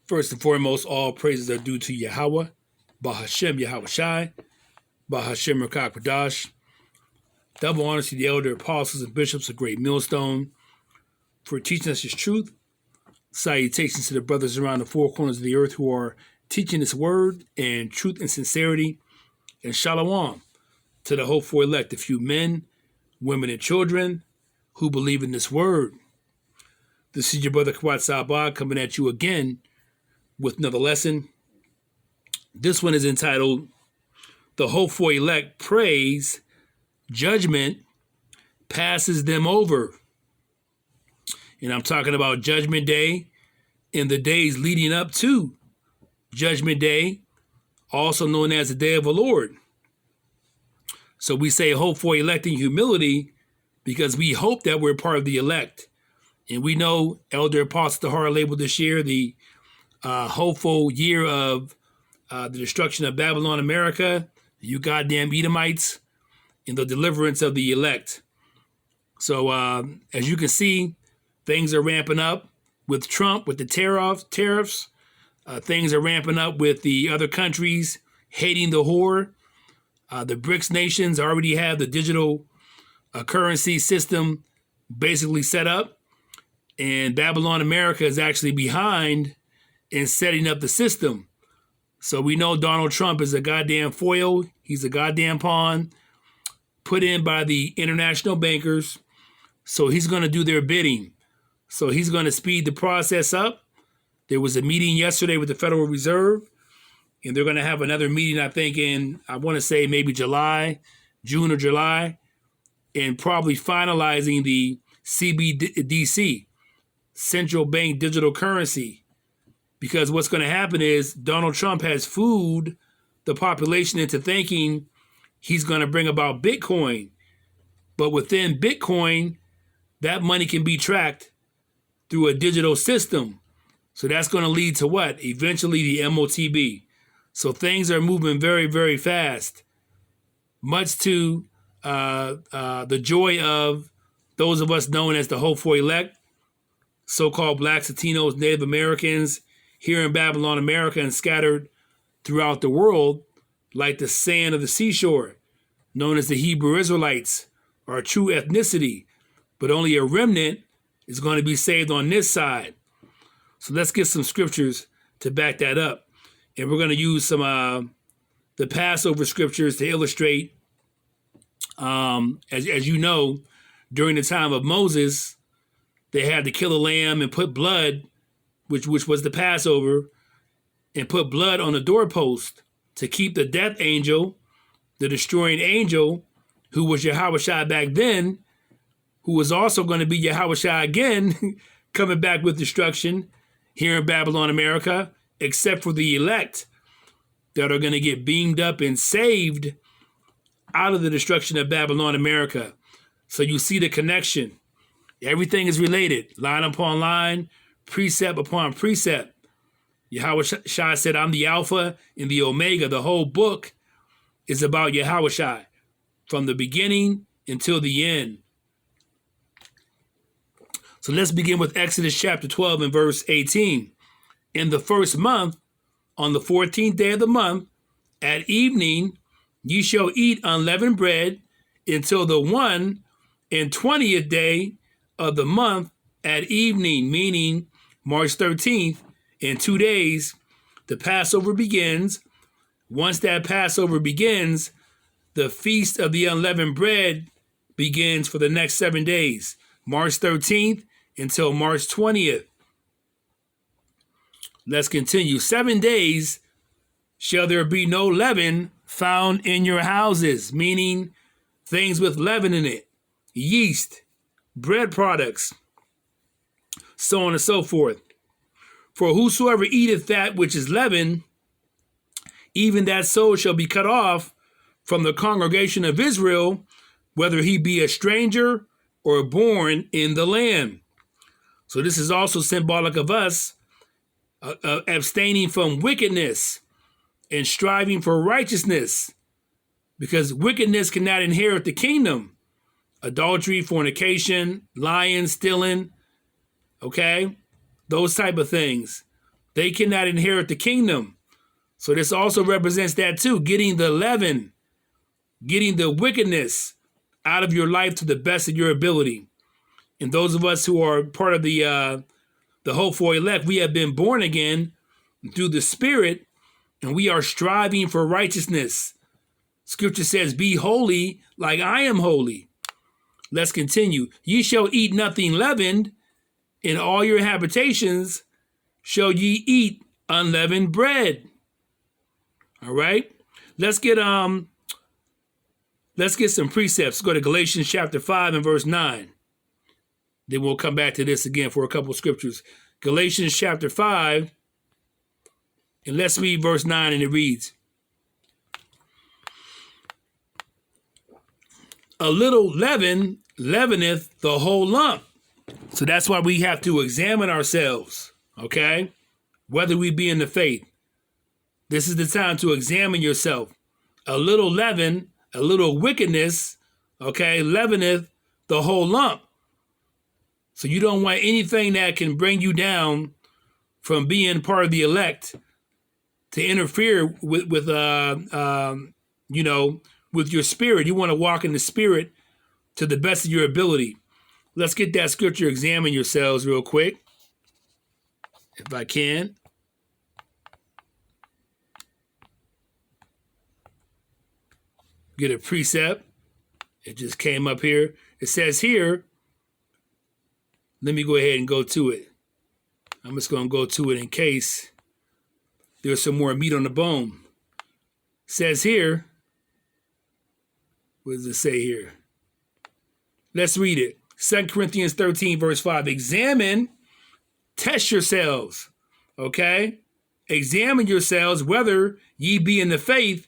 First and foremost, all praises are due to Yahweh, Bahashem Yahweh Shai, Bahashem Rakak Pradash. Double honors to the elder apostles and bishops of Great Millstone for teaching us his truth. Salutations to the brothers around the four corners of the earth who are teaching his word and truth and sincerity. And shalom to the hopeful elect, a few men, women, and children who believe in this word. This is your brother Kawat Sabah coming at you again with another lesson. This one is entitled, The Hopeful Elect Praise, Judgment Passes Them Over. And I'm talking about Judgment Day and the days leading up to Judgment Day, also known as the Day of the Lord. So we say hope for elect in humility because we hope that we're part of the elect. And we know Elder Apostle Tahar labeled this year the hopeful year of the destruction of Babylon, America, you goddamn Edomites, and the deliverance of the elect. So as you can see, things are ramping up with Trump, with the tariffs. Things are ramping up with the other countries hating the whore. The BRICS nations already have the digital currency system basically set up. And Babylon, America is actually behind in setting up the system. So we know Donald Trump is a goddamn foil. He's a goddamn pawn put in by the international bankers. So he's going to do their bidding. So he's going to speed the process up. There was a meeting yesterday with the Federal Reserve, and they're going to have another meeting, I think, in, I want to say maybe June or July, and probably finalizing the CBDC, Central Bank Digital Currency. Because what's going to happen is Donald Trump has fooled the population into thinking he's going to bring about Bitcoin. But within Bitcoin, that money can be tracked through a digital system. So that's going to lead to what? Eventually the MOTB. So things are moving very, very fast. Much to the joy of those of us known as the hopeful elect, so-called blacks, Latinos, Native Americans here in Babylon, America, and scattered throughout the world like the sand of the seashore, known as the Hebrew Israelites, are a true ethnicity, but only a remnant is going to be saved on this side. So let's get some scriptures to back that up. And we're going to use some the Passover scriptures to illustrate, as you know, during the time of Moses, they had to kill a lamb and put blood, which was the Passover, and put blood on the doorpost to keep the death angel, the destroying angel, who was Yahweh back then, who was also going to be Yahweh again, coming back with destruction here in Babylon, America, except for the elect that are going to get beamed up and saved out of the destruction of Babylon, America. So you see the connection. Everything is related, line upon line, precept upon precept. Yahweh Shai said, I'm the Alpha and the Omega. The whole book is about Yahweh Shai from the beginning until the end. So let's begin with Exodus chapter 12 and verse 18. In the first month, on the 14th day of the month, at evening, ye shall eat unleavened bread until the 21st day of the month at evening, meaning March 13th. In 2 days, the Passover begins. Once that Passover begins, the Feast of the Unleavened Bread begins for the next 7 days, March 13th until March 20th. Let's continue. 7 days shall there be no leaven found in your houses, meaning things with leaven in it, yeast, bread products, so on and so forth. For whosoever eateth that which is leavened, even that soul shall be cut off from the congregation of Israel, whether he be a stranger or born in the land. So this is also symbolic of us abstaining from wickedness and striving for righteousness, because wickedness cannot inherit the kingdom. Adultery, fornication, lying, stealing, okay? Those type of things. They cannot inherit the kingdom. So this also represents that too, getting the leaven, getting the wickedness out of your life to the best of your ability. And those of us who are part of the hope for elect, we have been born again through the Spirit, and we are striving for righteousness. Scripture says, be holy like I am holy. Let's continue. Ye shall eat nothing leavened, in all your habitations shall ye eat unleavened bread. All right. Let's get some precepts. Let's go to Galatians chapter 5 and verse 9. Then we'll come back to this again for a couple of scriptures. Galatians chapter 5, and let's read verse 9, and it reads, a little leaven leaveneth the whole lump. So that's why we have to examine ourselves, okay? Whether we be in the faith. This is the time to examine yourself. A little leaven, a little wickedness, okay, leaveneth the whole lump. So you don't want anything that can bring you down from being part of the elect to interfere with with your spirit. You want to walk in the Spirit to the best of your ability. Let's get that scripture. Examine yourselves real quick, if I can. Get a precept. It just came up here. It says here, let me go ahead and go to it. I'm just going to go to it in case there's some more meat on the bone. It says here, what does it say here? Let's read it. 2 Corinthians 13, verse 5. Examine, test yourselves, okay? Examine yourselves whether ye be in the faith.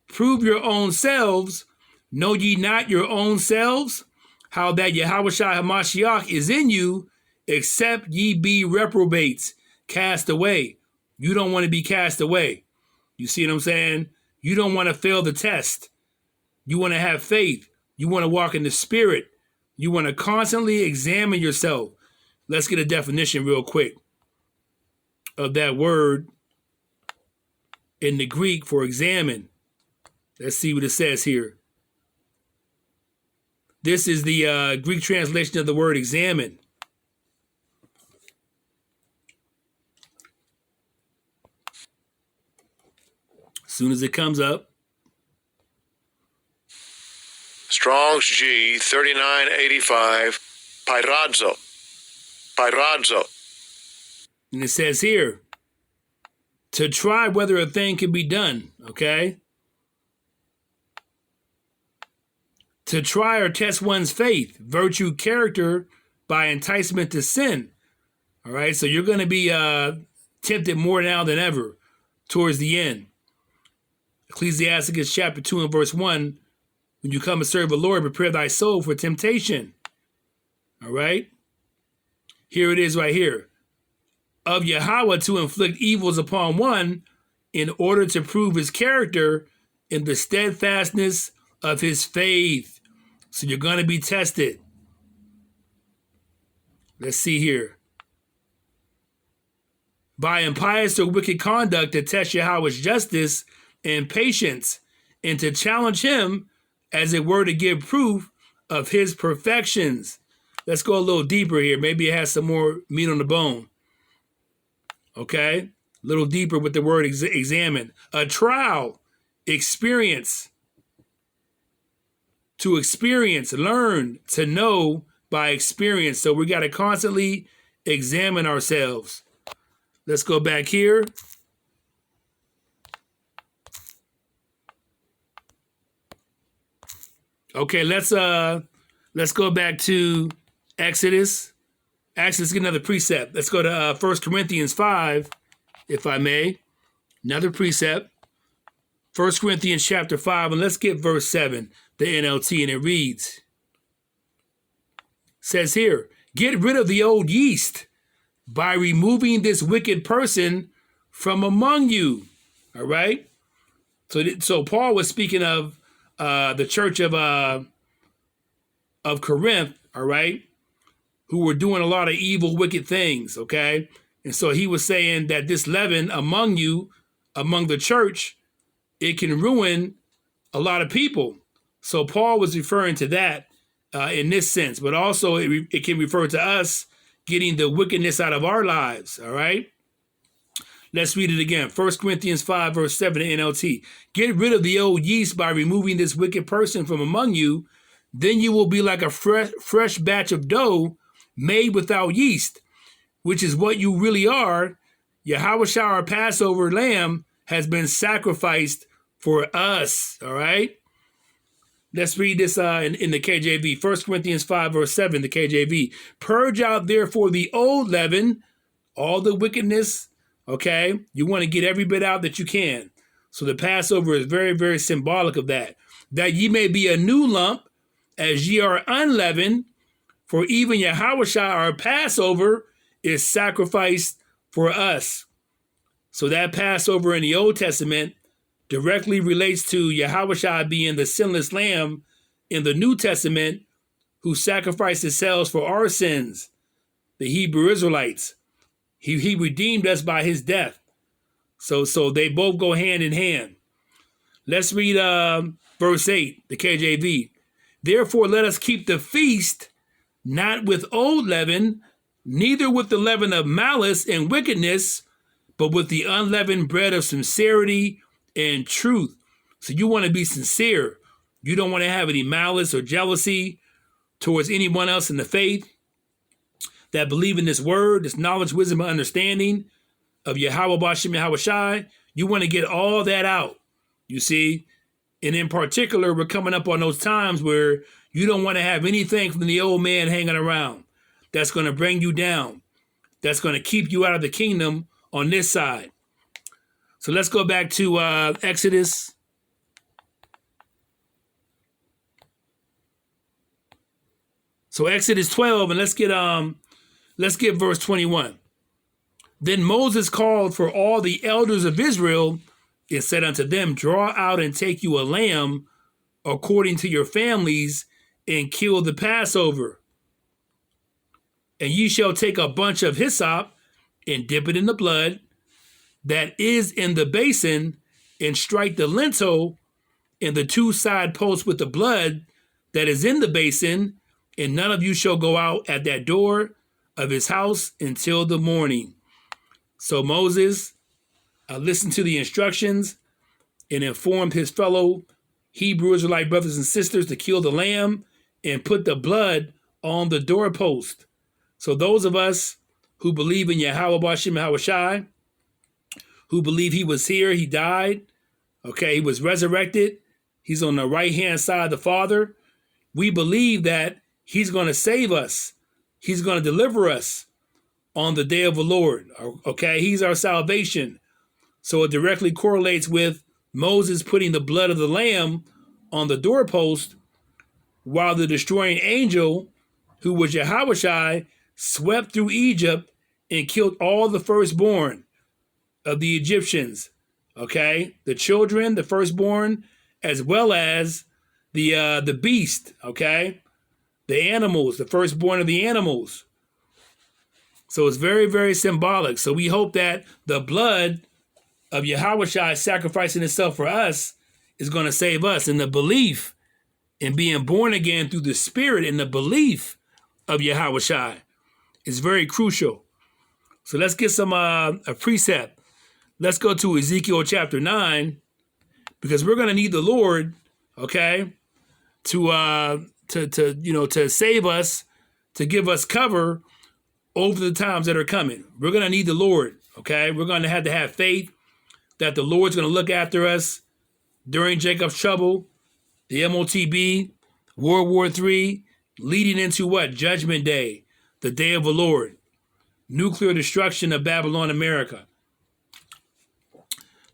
Prove your own selves. Know ye not your own selves? How that Yahushua HaMashiach is in you, except ye be reprobates, cast away. You don't want to be cast away. You see what I'm saying? You don't want to fail the test. You want to have faith. You want to walk in the Spirit. You want to constantly examine yourself. Let's get a definition real quick of that word in the Greek for examine. Let's see what it says here. This is the Greek translation of the word examine. As soon as it comes up. Strong's G 3985, Pyrazzo. And it says here, to try whether a thing can be done, okay? To try or test one's faith, virtue, character by enticement to sin. All right, so you're going to be tempted more now than ever towards the end. Ecclesiasticus chapter 2 and verse 1, when you come and serve the Lord, prepare thy soul for temptation. All right, here it is right here. Of Yahweh to inflict evils upon one in order to prove his character in the steadfastness of his faith. So you're going to be tested. Let's see here. By impious or wicked conduct to test Yahweh's justice and patience, and to challenge him, as it were, to give proof of his perfections. Let's go a little deeper here. Maybe it has some more meat on the bone. Okay? A little deeper with the word examine. A trial, experience. To experience, learn, to know by experience. So we got to constantly examine ourselves. Let's go back here. Okay, let's go back to Exodus. Actually, let's get another precept. Let's go to 1 Corinthians 5, if I may. Another precept. 1 Corinthians chapter 5, and let's get verse 7, the NLT, and it reads, says here, get rid of the old yeast by removing this wicked person from among you. All right? So Paul was speaking of the church of Corinth, all right, who were doing a lot of evil, wicked things, okay? And so he was saying that this leaven among you, among the church, it can ruin a lot of people. So Paul was referring to that in this sense, but also it can refer to us getting the wickedness out of our lives, all right? Let's read it again. 1 Corinthians 5, verse 7 NLT. Get rid of the old yeast by removing this wicked person from among you. Then you will be like a fresh batch of dough made without yeast, which is what you really are. Yahweh, our Passover lamb, has been sacrificed for us, all right? Let's read this in the KJV. 1 Corinthians 5, verse 7, the KJV. Purge out, therefore, the old leaven, all the wickedness, okay? You want to get every bit out that you can. So the Passover is very, very symbolic of that. That ye may be a new lump, as ye are unleavened, for even Yahweh, our Passover, is sacrificed for us. So that Passover in the Old Testament directly relates to Yahweh being the sinless lamb in the New Testament who sacrificed himself for our sins, the Hebrew Israelites. He redeemed us by his death. So they both go hand in hand. Let's read verse 8, the KJV. Therefore, let us keep the feast not with old leaven, neither with the leaven of malice and wickedness, but with the unleavened bread of sincerity and truth. So you want to be sincere. You don't want to have any malice or jealousy towards anyone else in the faith that believe in this word, this knowledge, wisdom, and understanding of Yahweh Bashem Yahweh Shai. You want to get all that out, you see. And in particular, we're coming up on those times where you don't want to have anything from the old man hanging around that's going to bring you down, that's going to keep you out of the kingdom on this side. So let's go back to Exodus. So Exodus 12, and let's get verse 21. Then Moses called for all the elders of Israel and said unto them, draw out and take you a lamb according to your families, and kill the Passover. And ye shall take a bunch of hyssop and dip it in the blood that is in the basin, and strike the lintel and the two side posts with the blood that is in the basin, and none of you shall go out at that door of his house until the morning. So Moses listened to the instructions and informed his fellow Hebrew Israelite brothers and sisters to kill the lamb and put the blood on the doorpost. So those of us who believe in Yahweh Bashem Yahweh Shai, who believe he was here, he died, okay, he was resurrected, he's on the right-hand side of the Father, we believe that he's going to save us. He's going to deliver us on the day of the Lord, okay? He's our salvation. So it directly correlates with Moses putting the blood of the lamb on the doorpost while the destroying angel, who was Yahweh, swept through Egypt and killed all the firstborn of the Egyptians, okay? The children, the firstborn, as well as the beast, okay? The animals, the firstborn of the animals. So it's very, very symbolic. So we hope that the blood of Yahweh sacrificing itself for us is going to save us. And the belief in being born again through the Spirit and the belief of Yahweh is very crucial. So let's get some a precept. Let's go to Ezekiel chapter 9, because we're going to need the Lord, okay, to save us, to give us cover over the times that are coming. We're going to need the Lord, okay? We're going to have faith that the Lord's going to look after us during Jacob's trouble, the MOTB, World War III, leading into what? Judgment Day, the day of the Lord, nuclear destruction of Babylon, America.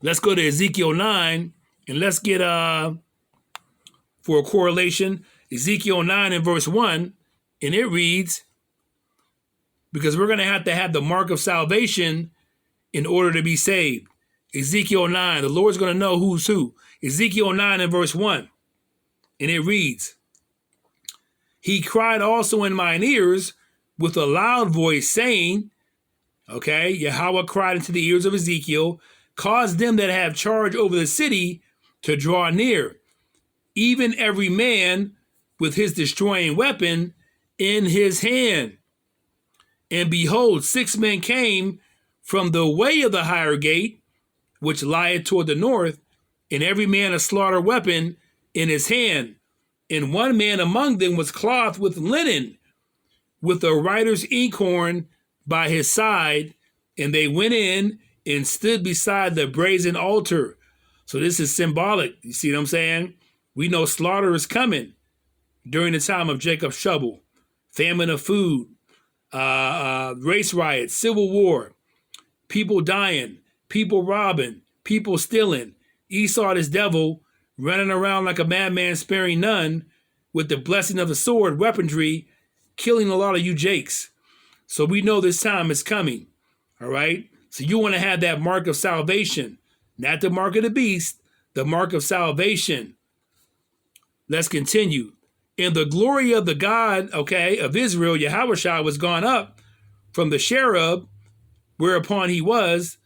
Let's go to Ezekiel 9, and let's get, for a correlation, Ezekiel 9 and verse 1, and it reads, because we're going to have the mark of salvation in order to be saved. Ezekiel 9, the Lord's going to know who's who. Ezekiel 9 and verse 1, and it reads, he cried also in mine ears with a loud voice, saying, Okay, Yahweh cried into the ears of Ezekiel, cause them that have charge over the city to draw near, even every man with his destroying weapon in his hand. And behold, 6 men came from the way of the higher gate, which lieth toward the north, and every man a slaughter weapon in his hand. And one man among them was clothed with linen, with a writer's inkhorn by his side, and they went in and stood beside the brazen altar. So this is symbolic. You see what I'm saying? We know slaughter is coming during the time of Jacob's trouble, famine of food, race riots, civil war, people dying, people robbing, people stealing. Esau, this devil, running around like a madman, sparing none, with the blessing of the sword, weaponry, killing a lot of you jakes. So we know this time is coming. All right. So you want to have that mark of salvation, not the mark of the beast, the mark of salvation. Let's continue. And the glory of the God, okay, of Israel, Yahushua, was gone up from the cherub, whereupon he was,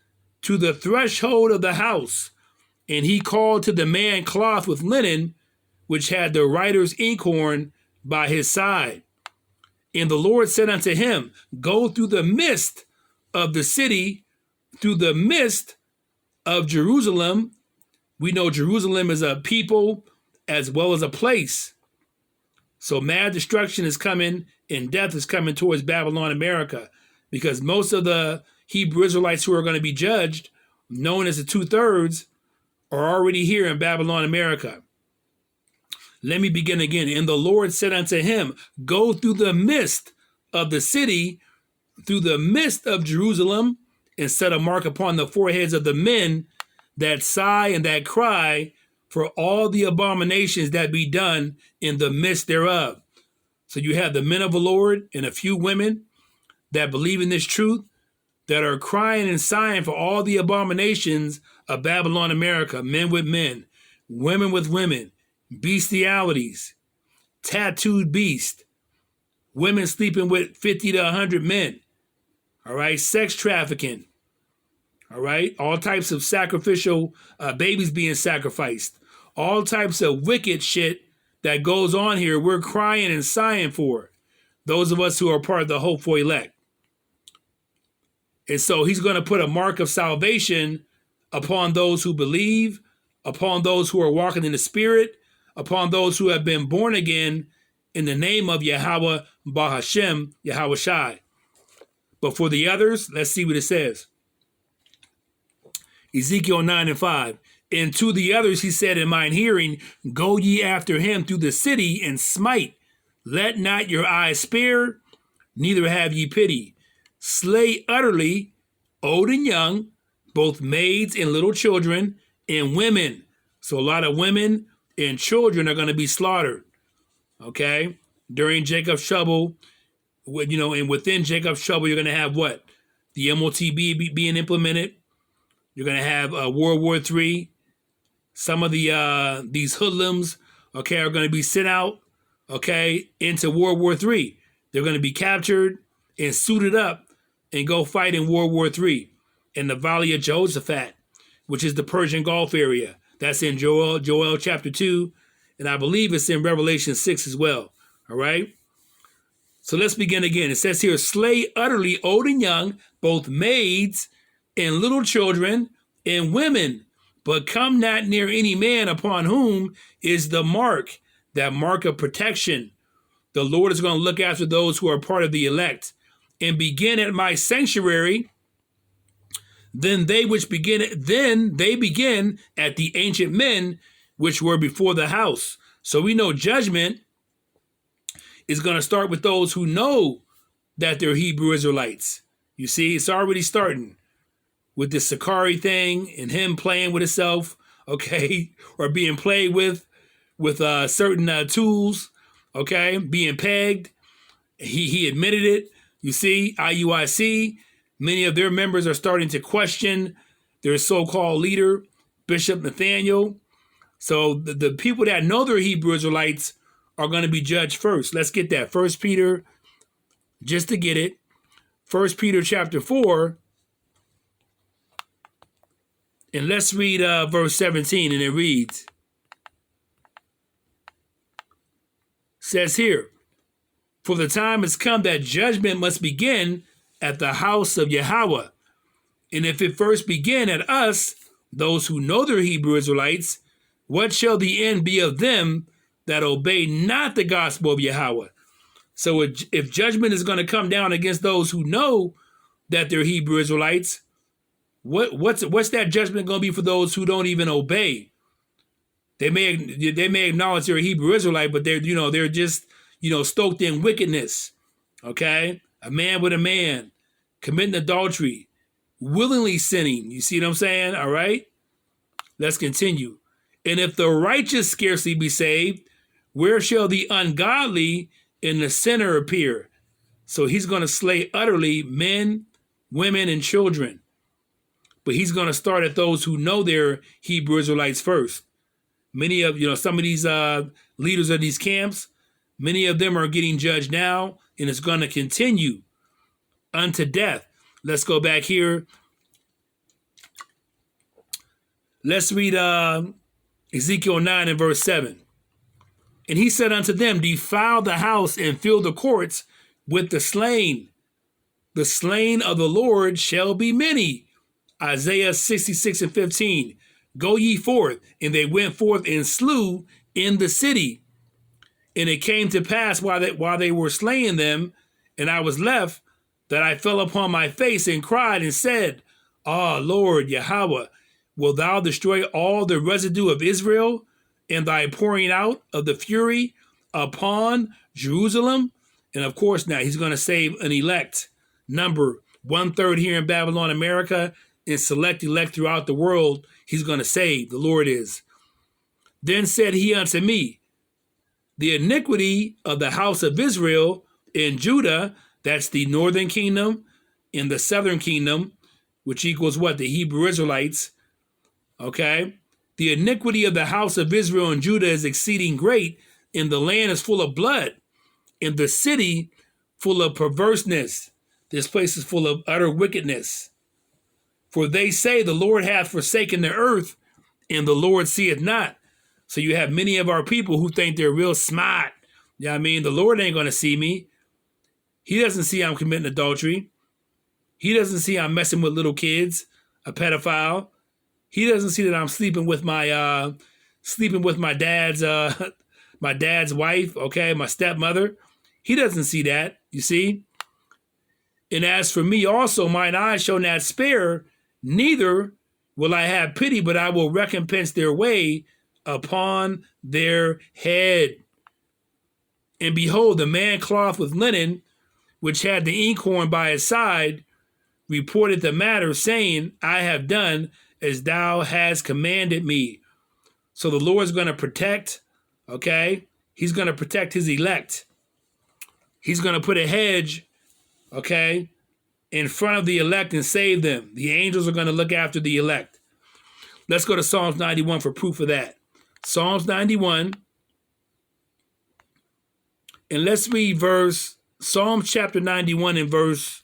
to the threshold of the house. And he called to the man cloth with linen, which had the writer's inkhorn by his side. And the Lord said unto him, go through the midst of the city, through the midst of Jerusalem. We know Jerusalem is a people as well as a place. So mad destruction is coming and death is coming towards Babylon, America, because most of the Hebrew Israelites who are going to be judged, known as the 2/3, are already here in Babylon, America. Let me begin again. And the Lord said unto him, go through the midst of the city, through the midst of Jerusalem, and set a mark upon the foreheads of the men that sigh and that cry for all the abominations that be done in the midst thereof. So you have the men of the Lord and a few women that believe in this truth, that are crying and sighing for all the abominations of Babylon, America, men with men, women with women, bestialities, tattooed beast, women sleeping with 50 to 100 men, all right, sex trafficking, all right, all types of sacrificial babies being sacrificed, all types of wicked shit that goes on here. We're crying and sighing for those of us who are part of the hopeful elect. And so he's going to put a mark of salvation upon those who believe, upon those who are walking in the Spirit, upon those who have been born again in the name of Yahweh Bahashem, Yahweh Shai. But for the others, let's see what it says. Ezekiel 9:5. And to the others he said in mine hearing, go ye after him through the city and smite. Let not your eyes spare, neither have ye pity. Slay utterly, old and young, both maids and little children, and women. So a lot of women and children are going to be slaughtered, okay? During Jacob's trouble, and within Jacob's trouble, you're going to have what? The MOTB being implemented. You're going to have World War III. Some of these hoodlums, okay, are going to be sent out, okay, into World War III. They're going to be captured and suited up and go fight in World War III in the Valley of Jehoshaphat, which is the Persian Gulf area. That's in Joel chapter 2, and I believe it's in Revelation 6 as well, all right? So let's begin again. It says here, slay utterly old and young, both maids and little children and women, but come not near any man upon whom is the mark, that mark of protection. The Lord is going to look after those who are part of the elect. And begin at my sanctuary, then they begin at the ancient men which were before the house. So we know judgment is going to start with those who know that they're Hebrew Israelites. You see, it's already starting with this Sakari thing and him playing with himself, okay, or being played with certain tools, okay, being pegged. He admitted it. You see, IUIC, many of their members are starting to question their so-called leader, Bishop Nathaniel. So the people that know they're Hebrew Israelites are going to be judged first. Let's get that. 1 Peter, just to get it. 1 Peter chapter 4, and let's read verse 17, and it reads, says here, for the time has come that judgment must begin at the house of Yahweh. And if it first begin at us, those who know their Hebrew Israelites, what shall the end be of them that obey not the gospel of Yahweh? So if judgment is going to come down against those who know that they're Hebrew Israelites, what's that judgment going to be for those who don't even obey? They may acknowledge they're a Hebrew Israelite, but they're just stoked in wickedness. Okay, a man with a man committing adultery, willingly sinning. You see what I'm saying? All right, let's continue. And if the righteous scarcely be saved, where shall the ungodly and the sinner appear? So he's going to slay utterly men, women, and children. But he's going to start at those who know they're Hebrew Israelites first. Many of, some of these leaders of these camps, many of them are getting judged now, and it's going to continue unto death. Let's go back here. Let's read Ezekiel 9 and verse 7. And he said unto them, defile the house and fill the courts with the slain. The slain of the Lord shall be many. Isaiah 66 and 15. Go ye forth. And they went forth and slew in the city. And it came to pass while they were slaying them, and I was left, that I fell upon my face and cried and said, Ah, Lord Yahweh, wilt thou destroy all the residue of Israel in thy pouring out of the fury upon Jerusalem? And of course, now he's going to save an elect number, 1/3 here in Babylon, America, and select elect throughout the world. He's going to save, the Lord is. Then said he unto me, the iniquity of the house of Israel in Judah, that's the northern kingdom, and the southern kingdom, which equals what? The Hebrew Israelites. Okay? The iniquity of the house of Israel and Judah is exceeding great, and the land is full of blood, and the city full of perverseness. This place is full of utter wickedness. For they say, the Lord hath forsaken the earth, and the Lord seeth not. So you have many of our people who think they're real smart. You know what I mean? The Lord ain't going to see me. He doesn't see I'm committing adultery. He doesn't see I'm messing with little kids, a pedophile. He doesn't see that I'm sleeping with my dad's my dad's wife, okay, my stepmother. He doesn't see that, you see? And as for me also, mine eyes shall not spare, neither will I have pity, but I will recompense their way upon their head. And behold, the man clothed with linen, which had the inkhorn by his side, reported the matter, saying, I have done as thou hast commanded me. So the Lord's going to protect, okay? He's going to protect his elect. He's going to put a hedge, okay, in front of the elect and save them. The angels are going to look after the elect. Let's go to Psalms 91 for proof of that. Psalms 91. And let's read Psalms chapter 91 and verse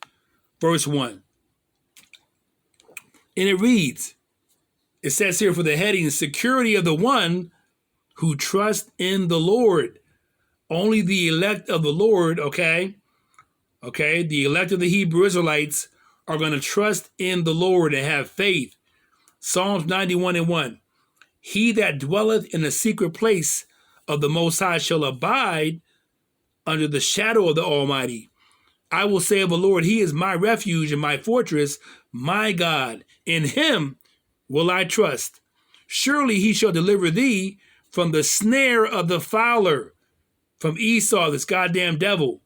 1. And it reads, it says here for the heading, security of the one who trusts in the Lord. Only the elect of the Lord, okay, the elect of the Hebrew Israelites are going to trust in the Lord and have faith. Psalms 91 and 1. He that dwelleth in the secret place of the Most High shall abide under the shadow of the Almighty. I will say of the Lord, he is my refuge and my fortress, my God. In him will I trust. Surely he shall deliver thee from the snare of the fowler, from Esau, this goddamn devil.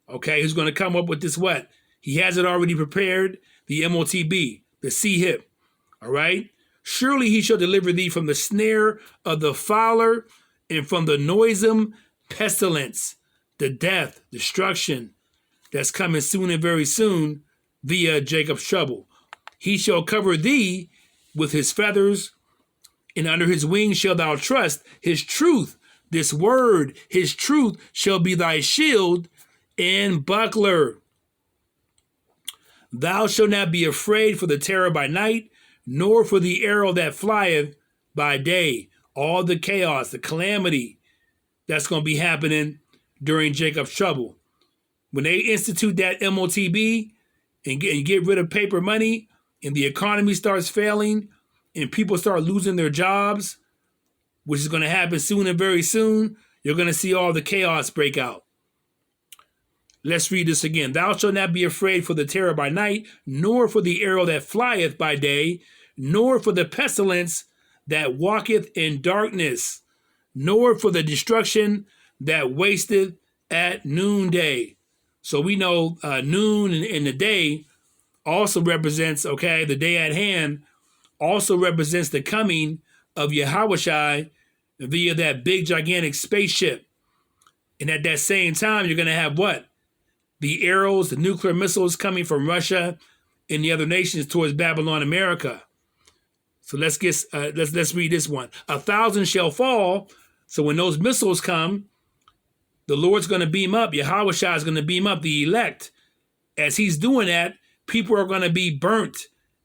Okay, who's going to come up with this what? He has it already prepared, the MOTB, the C-hip. All right? Surely he shall deliver thee from the snare of the fowler and from the noisome pestilence, the death, destruction that's coming soon and very soon via Jacob's trouble. He shall cover thee with his feathers, and under his wings shalt thou trust. His truth, this word, his truth shall be thy shield and buckler. Thou shalt not be afraid for the terror by night, nor for the arrow that flieth by day. All the chaos, the calamity that's going to be happening during Jacob's trouble. When they institute that MOTB and get rid of paper money, and the economy starts failing, and people start losing their jobs, which is going to happen soon and very soon, you're going to see all the chaos break out. Let's read this again. Thou shalt not be afraid for the terror by night, nor for the arrow that flieth by day, nor for the pestilence that walketh in darkness, nor for the destruction that wasteth at noonday. So we know noon and the day also represents, okay, the day at hand also represents the coming of Yahushua via that big gigantic spaceship. And at that same time, you're going to have what? The arrows, the nuclear missiles coming from Russia and the other nations towards Babylon, America. So let's read this one. 1,000 shall fall. So when those missiles come, the Lord's going to beam up. Yahushua is going to beam up the elect. As he's doing that, people are going to be burnt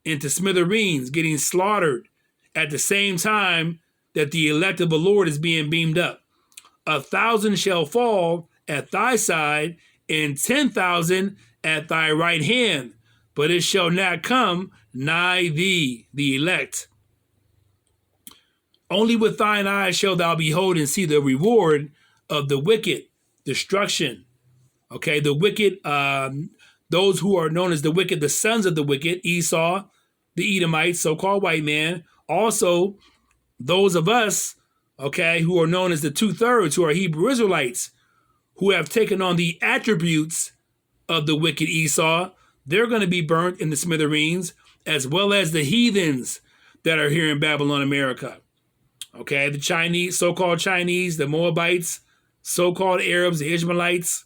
into smithereens, getting slaughtered at the same time that the elect of the Lord is being beamed up. 1,000 shall fall at thy side, and 10,000 at thy right hand, but it shall not come nigh thee, the elect. Only with thine eyes shalt thou behold and see the reward of the wicked, destruction. Okay, the wicked, those who are known as the wicked, the sons of the wicked, Esau, the Edomites, so-called white man. Also, those of us, okay, who are known as the 2/3, who are Hebrew Israelites, who have taken on the attributes of the wicked Esau, they're going to be burnt in the smithereens, as well as the heathens that are here in Babylon, America. Okay, the Chinese, so-called Chinese, the Moabites, so-called Arabs, the Ishmaelites,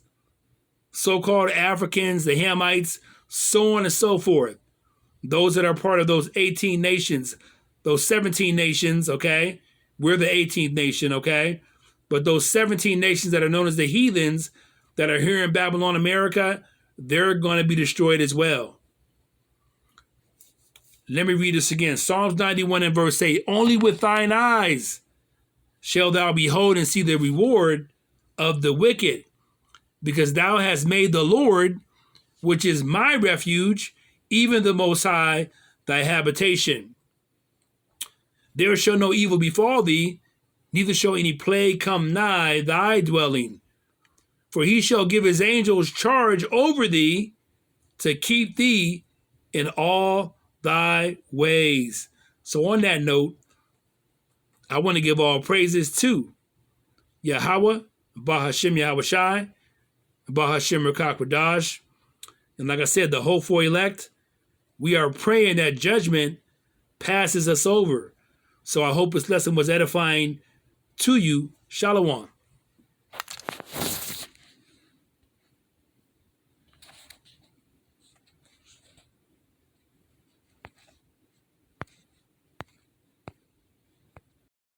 so-called Africans, the Hamites, so on and so forth. Those that are part of those 18 nations, those 17 nations, okay? We're the 18th nation, okay? But those 17 nations that are known as the heathens that are here in Babylon, America, they're going to be destroyed as well. Let me read this again. Psalms 91 and verse 8. Only with thine eyes shalt thou behold and see the reward of the wicked, because thou hast made the Lord, which is my refuge, even the Most High, thy habitation. There shall no evil befall thee, neither shall any plague come nigh thy dwelling. For he shall give his angels charge over thee to keep thee in all thy ways. So on that note, I want to give all praises to Yahweh, Bahashem Yahushai, Bahashem Rakakwadash. And like I said, the hopeful elect, we are praying that judgment passes us over. So I hope this lesson was edifying to you. Shalom.